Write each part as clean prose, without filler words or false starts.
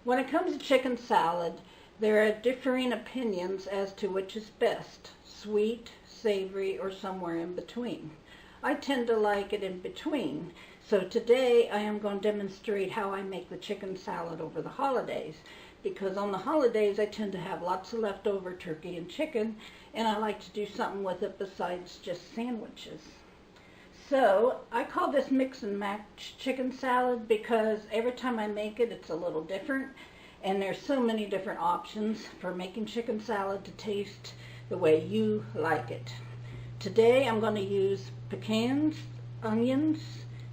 When it comes to chicken salad, there are differing opinions as to which is best, sweet, savory, or somewhere in between. I tend to like it in between, so today I am going to demonstrate how I make the chicken salad over the holidays, because on the holidays I tend to have lots of leftover turkey and chicken, and I like to do something with it besides just sandwiches. So I call this mix and match chicken salad because every time I make it, it's a little different. And there's so many different options for making chicken salad to taste the way you like it. Today I'm going to use pecans, onions,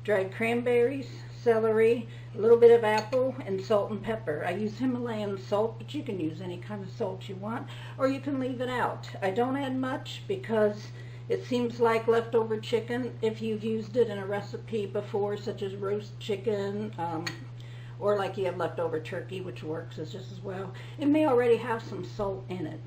dried cranberries, celery, a little bit of apple, and salt and pepper. I use Himalayan salt, but you can use any kind of salt you want, or you can leave it out. I don't add much because it seems like leftover chicken, if you've used it in a recipe before, such as roast chicken, or like you have leftover turkey, which works just as well, it may already have some salt in it.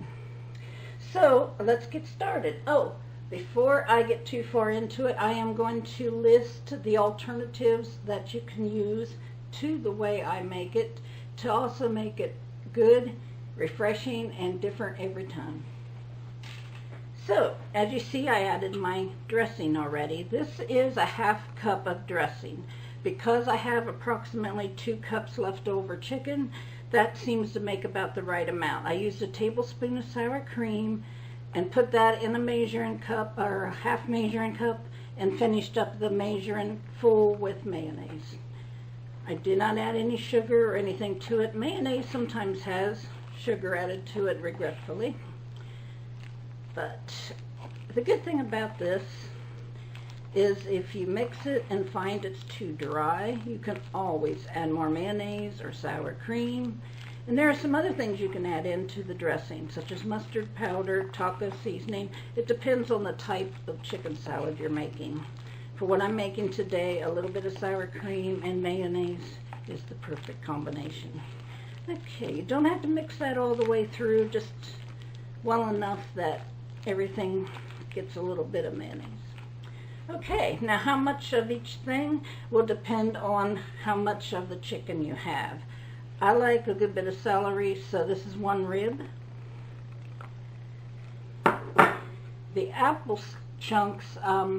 So let's get started. Oh, before I get too far into it, I am going to list the alternatives that you can use to the way I make it, to also make it good, refreshing, and different every time. So, as you see, I added my dressing already. This is a half cup of dressing. Because I have approximately 2 cups left over chicken, that seems to make about the right amount. I used a tablespoon of sour cream and put that in a measuring cup, or a half measuring cup, and finished up the measuring full with mayonnaise. I did not add any sugar or anything to it. Mayonnaise sometimes has sugar added to it, regretfully. But the good thing about this is if you mix it and find it's too dry, you can always add more mayonnaise or sour cream. And there are some other things you can add into the dressing, such as mustard powder, taco seasoning. It depends on the type of chicken salad you're making. For what I'm making today, a little bit of sour cream and mayonnaise is the perfect combination. Okay, you don't have to mix that all the way through, just well enough that everything gets a little bit of mayonnaise. Okay, now how much of each thing will depend on how much of the chicken you have. I like a good bit of celery, so this is 1 rib. The apple chunks,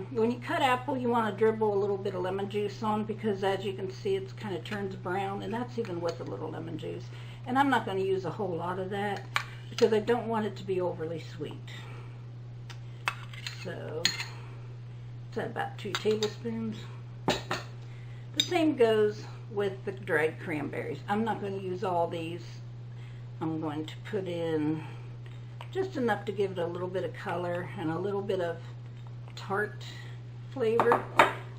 when you cut apple, you want to dribble a little bit of lemon juice on, because as you can see, it kind of turns brown, and that's even with a little lemon juice. And I'm not going to use a whole lot of that because I don't want it to be overly sweet. So it's at about 2 tablespoons. The same goes with the dried cranberries. I'm not going to use all these. I'm going to put in just enough to give it a little bit of color and a little bit of tart flavor.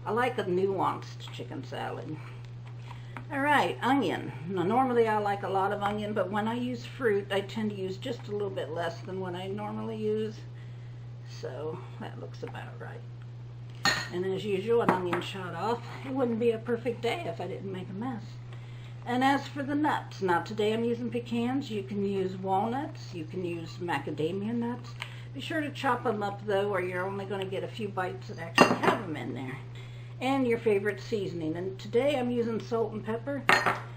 I like a nuanced chicken salad. Alright, onion. Now normally I like a lot of onion, but when I use fruit I tend to use just a little bit less than what I normally use. So that looks about right. And as usual, an onion shot off. It wouldn't be a perfect day if I didn't make a mess. And as for the nuts, now today I'm using pecans. You can use walnuts, you can use macadamia nuts. Be sure to chop them up though, or you're only going to get a few bites that actually have them in there. And your favorite seasoning. And today I'm using salt and pepper,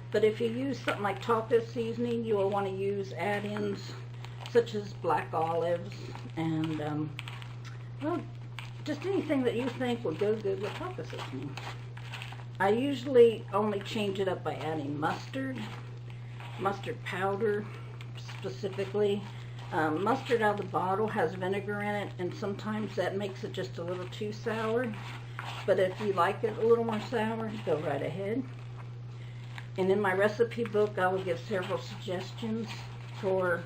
but if you use something like taco seasoning, you will want to use add-ins such as black olives and well, just anything that you think would go good with taco seasoning. I usually only change it up by adding mustard powder specifically. Mustard out of the bottle has vinegar in it, and sometimes that makes it just a little too sour. But if you like it a little more sour, go right ahead. And in my recipe book, I will give several suggestions for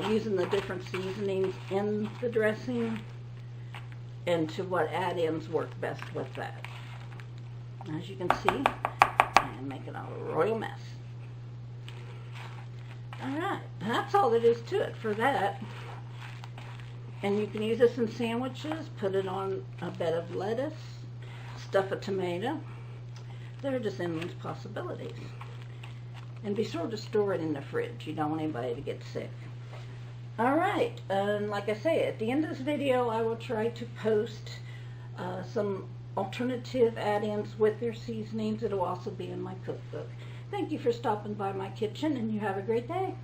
using the different seasonings in the dressing and to what add-ins work best with that. As you can see, I am making a royal mess. Alright, that's all there is to it for that. And you can use this in sandwiches, put it on a bed of lettuce, stuff a tomato. There are just endless possibilities. And be sure to store it in the fridge. You don't want anybody to get sick. Alright, and like I say, at the end of this video I will try to post some alternative add-ins with their seasonings. It will also be in my cookbook. Thank you for stopping by my kitchen, and you have a great day.